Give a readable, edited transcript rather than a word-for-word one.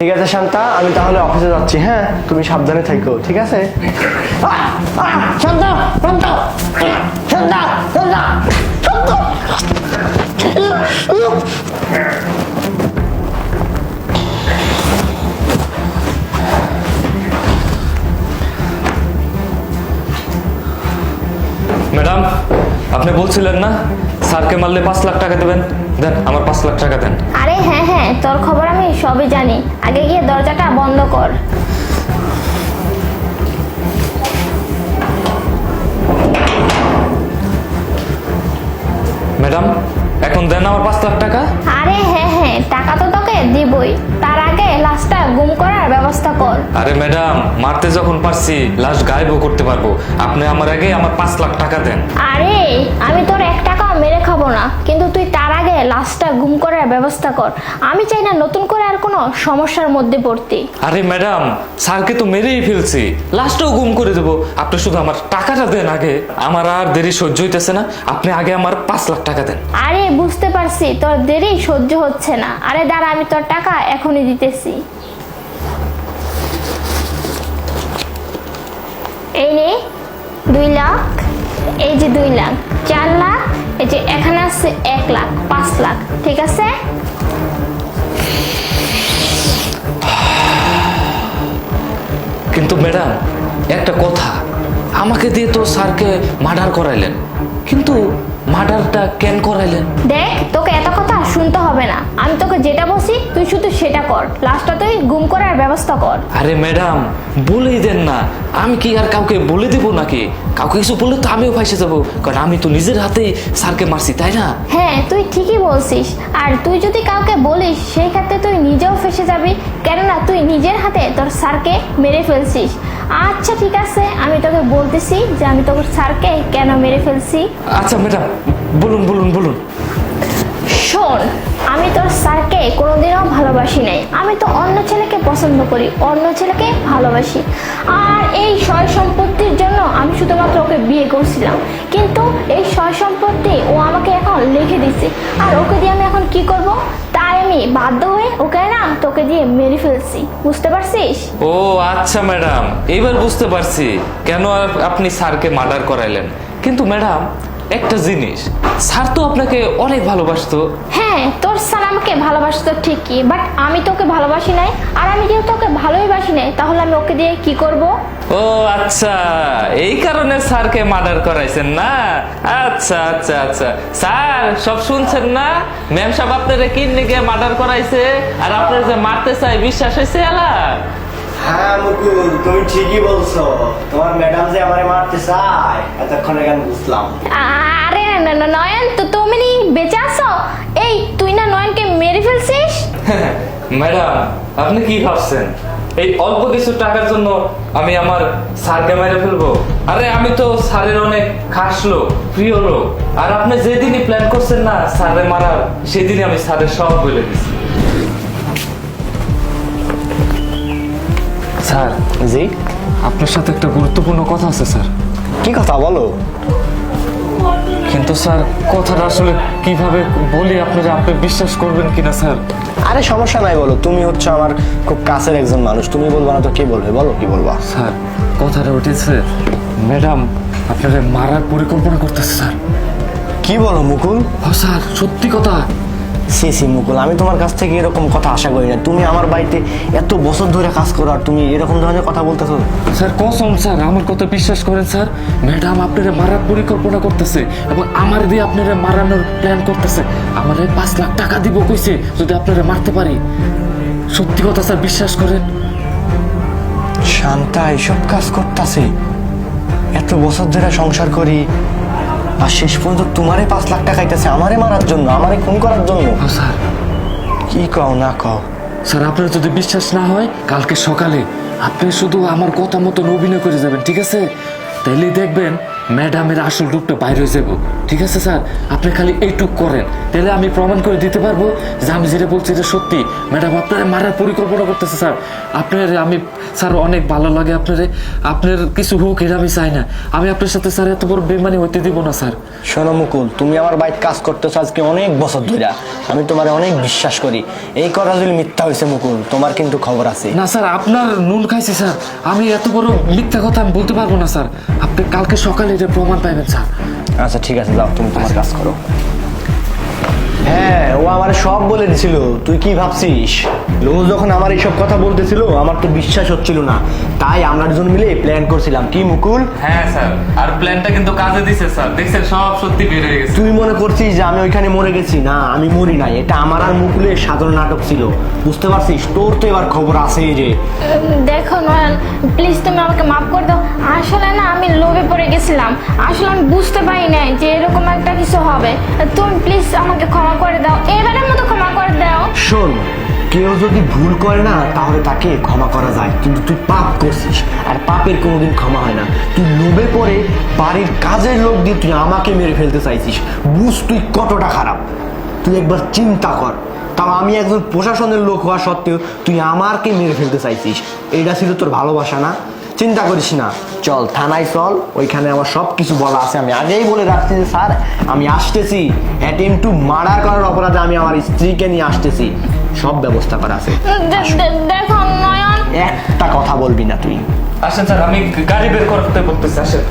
ঠিক আছে শান্তা, আমি তাহলে অফিসে যাচ্ছি। হ্যাঁ, তুমি সাবধানে থাকো, ঠিক আছে? শান্তা, শান্তা, শান্তা, শান্তা, শান্তা। ম্যাডাম, আপনি বলছিলেন না স্যারকে মারলে 5 লাখ টাকা দেবেন? দেন, আমার 5 লাখ টাকা দেন। আরে হ্যাঁ হ্যাঁ, তোর খবর আমি সবই জানি। আগে গিয়ে দরজাটা বন্ধ কর। ম্যাডাম, এখন দেন আমার 5 লাখ টাকা। আরে হ্যাঁ হ্যাঁ, টাকা তো তোকে দিবই, তার আগে লাশটা গুম করার ব্যবস্থা কর। আরে ম্যাডাম, মারতে যখন পারছি লাশ গায়েবও করতে পারবো। আপনি আমার আগে আমার 5 লাখ টাকা দেন। আরে আমি তোর 1 টাকাও মেরে খাবো না, কিন্তু তুই তার আগে লাশটা গুম করার ব্যবস্থা কর। আমি চাই না নতুন করে আর কোনো সমস্যার মধ্যে পড়তে। আরে ম্যাডাম, স্যারকে তো মেরেই ফেলছি, লাশটাও গুম করে দেবো। আপনি শুধু আমার টাকাটা দেন আগে। আমার আর দেরি সহ্য হইতেছে না, আপনি আগে আমার 5 লাখ টাকা দেন। আরে বুঝতে পারছি তোর দেরি সহ্য হচ্ছে না। আরে দাঁড়া, আমি তোর টাকা এখনই দিতেছি। এই নে 2 লাখ, এই যে 2 লাখ, 4 লাখ, এই যে এখানে আছে 1 লাখ, 5 লাখ, ঠিক আছে? কিন্তু ম্যাডাম, একটা কথা, আমাকে দিয়ে তো স্যারকে মার্ডার করাইলেন, কিন্তু মার্ডারটা কেন করাইলেন? দেখ, তোকে এত কথা শুনতে হবে না। আমি তোকে যেটা বলছি তুই শুধু সেটা কর। লাস্টটা তুই গুম করার ব্যবস্থা কর। আরে ম্যাডাম, বলেই দেন না। আমি কি আর কাউকে বলে দেবো নাকি? কাউকে কিছু বললে তো আমিও ফাঁসে যাবো, কারণ আমি তো নিজের হাতেই স্যারকে মারছি, তাই না? হ্যাঁ, তুই ঠিকই বলছিস। আর তুই যদি কাউকে বলিস সেই ক্ষেত্রে তুই নিজেও ফেসে যাবি, কেননা তুই নিজের হাতে তোর স্যারকে মেরে ফেলছিস। আচ্ছা ঠিক আছে, আমি তোকে বলতেছি যে আমি তোর স্যারকে কেন মেরে ফেলছি। আচ্ছা ম্যাডাম, বলুন বলুন বলুন। শোন, আমি তোর স্যারকে কোনোদিনও ভালোবাসি নাই। আমি তো অন্য ছেলেকে পছন্দ করি, অন্য ছেলেকে ভালোবাসি। আর এই সয় সম্পত্তির জন্য আমি শুধুমাত্র ওকে বিয়ে করছিলাম, কিন্তু এই সয় সম্পত্তি ও আমাকে এখন লিখে দিচ্ছে। আর ওকে দিয়ে আমি এখন কি করব? তাই আমি বাধ্য হয়ে ওকে না তোকে দিয়ে মেরে ফেলছি। বুঝতে পারছিস? ও আচ্ছা ম্যাডাম, এইবার বুঝতে পারছি কেন আপনি স্যারকে মার্ডার করাইলেন। কিন্তু ম্যাডাম, একটা জিনিস, স্যার তো আপনাকে অনেক ভালোবাসতো। হ্যাঁ, তোর স্যার আমাকে ভালোবাসতো ঠিকই, বাট আমি তোকে ভালোবাসি নাই। আর আমি যেহেতু ওকে ভালোই বাসি নাই, তাহলে আমি ওকে দিয়ে কি করব? ও আচ্ছা, এই কারণে স্যারকে মার্ডার করাইছেন না? আচ্ছা আচ্ছা আচ্ছা, স্যার সব শুনছেন না? ম্যাম সাহেব আপনারে কিডনিকে মার্ডার করাইছে, আর আপনার যে মারতে চাই বিশ্বাস হয়েছে এলা? হ্যাঁ মুকুল, তুমি ঠিকই বলছো। তোমার ম্যাডাম যে আমারে মারতে চায় এতক্ষণে কেন বুঝলাম। আরে নয়ন, তো তুমি বেঁচে আছো? এই তুই না নয়নকে মেরে ফেলছিস? ম্যাডাম, আপনি কি ভাবছেন এই অল্প কিছু টাকার জন্য আমি আমার স্যারকে মেরে ফেলবো? আরে আমি তো স্যারের অনেক খাস লোক, প্রিয় লোক। আর আপনি যেদিনই প্ল্যান করছেন না স্যারের মারার, সেদিনই আমি স্যারের সব বলে দিচ্ছি। স্যার, জি? আপনার সাথে একটা গুরুত্বপূর্ণ কথা আছে স্যার। কি কথা বলো? কিন্তু স্যার, কথাটা আসলে কিভাবে বলি আপনারা, আপনি বিশ্বাস করবেন কিনা স্যার? আরে সমস্যা নাই, বলো। তুমি হচ্ছে আমার খুব কাছের একজন মানুষ, তুমি বলবা না তো কে বলবে? বলো কি বলবা। স্যার, কথাটা উঠেছে, ম্যাডাম আপনারা মারার পরিকল্পনা করতেছে স্যার। কি বলো মুকুল? স্যার সত্যি কথা। সি সি মুকুল, আমি তোমার কাছ থেকে এরকম কথা আশা করি না। তুমি আমার বাড়িতে এত বছর ধরে কাজ করো আর তুমি এরকম ধরনের কথা বলতেছো? স্যার কসম স্যার, আমার কথা বিশ্বাস করেন স্যার। ম্যাডাম আপনারা মারার পরিকল্পনা করতেছে এবং আমার দিয়ে আপনারা মারানোর প্ল্যান করতেছে। আমাদের 5 লাখ টাকা দিব কইছে যদি আপনারা মারতে পারি। সত্যি কথা স্যার, বিশ্বাস করেন। শান্তা এসব কাজ করতেছে? এত বছর ধরে সংসার করি আর শেষ পর্যন্ত তোমারে 5 লাখ টাকা খাইতেছে আমারে মারার জন্য, আমারে খুন করার জন্য? স্যার কি কও না কও? স্যার, আপনার যদি বিশ্বাস না হয় কালকে সকালে আপনি শুধু আমার কথা মতন অভিনয় করে যাবেন, ঠিক আছে? তাইলেই দেখবেন ম্যাডামের আসল রূপটা বাইরে হয়ে যাবো। ঠিক আছে স্যার, আপনি খালি এইটুক করেন, তাহলে আমি প্রমাণ করে দিতে পারবো যে আমি যেটা বলছি এটা সত্যি। ম্যাডাম আপনারা মারার পরিকল্পনা করতেছে স্যার। আপনার আমি স্যার অনেক ভালো লাগে আপনার কিছু হোক এটা আমি চাই না। আমি আপনার সাথে স্যার এত বড় বেমানি হইতে দিব না স্যার। শোনো মুকুল, তুমি আমার বাইক কাজ করতেছো আজকে অনেক বছর ধরে, আমি তোমার অনেক বিশ্বাস করি। এই কথা যদি মিথ্যা হয়েছে মুকুল, তোমার কিন্তু খবর আছে। না স্যার, আপনার নুন খাইছি স্যার, আমি এত বড় মিথ্যা কথা আমি বলতে পারবো না স্যার। আপনি কালকে সকালে এটা প্রমাণ পাইবেন স্যার। আচ্ছা ঠিক আছে, যাও তুমি তোমার কাজ করো। হ্যাঁ, ও আমার সব বলে দিছিল। তুই কি ভাবছিস? ও যখন আমার এইসব কথা বলতেছিল আমার তো বিশ্বাস হচ্ছিল না, তাই আমরা দুজন মিলে প্ল্যান করছিলাম। কি মুকুল? হ্যাঁ স্যার, আর প্ল্যানটা কিন্তু কাজে দিছে স্যার, দেখছেন সব সত্যি বের হয়ে গেছে। তুই মনে করছিস যে আমি ওইখানে মরে গেছি? না, আমি মরি নাই। এটা আমার আর মুকুলের সাধারণ নাটক ছিল, বুঝতে পারছিস? তোর তো এবার খবর আছে রে। দেখো নয়ন, প্লিজ তুমি আমাকে মাফ করে দাও। আসলে না আমি লোভে পড়ে গেছিলাম, আসলে আমি বুঝতে পারি নাই যে এরকম একটা কিছু হবে। তুমি প্লিজ আমাকে ক্ষমা করে দাও, এবারের মতো ক্ষমা করে দাও। শোন, কেউ যদি ভুল করে না তাহলে তাকে ক্ষমা করা যায়, কিন্তু তুই পাপ করছিস, আর পাপের কোনোদিন ক্ষমা হয় না। তুই লোভে পড়ে বাড়ির কাজের লোক দিয়ে তুই আমাকে মেরে ফেলতে চাইছিস। বুঝ তুই কতটা খারাপ, তুই একবার চিন্তা কর। তাও আমি একজন প্রশাসনের লোক হওয়া সত্ত্বেও তুই আমাকে মেরে ফেলতে চাইছিস। এইটা ছিল তোর ভালোবাসা না? চিন্তা করিস না, চল থানায় চল, ওইখানে আমার সব কিছু বলা আছে। আমি আগেই বলে রাখছি যে স্যার আমি আসতেছি, অ্যাটেম্প টু মার্ডার করার অপরাধে আমি আমার স্ত্রীকে নিয়ে আসতেছি, সব ব্যবস্থা করা আছে। দেখো নয়ন, একটা কথা বলবি না তুই। আসেন স্যার, আমি গাড়ি বের করতে বলতেছি, আসেন।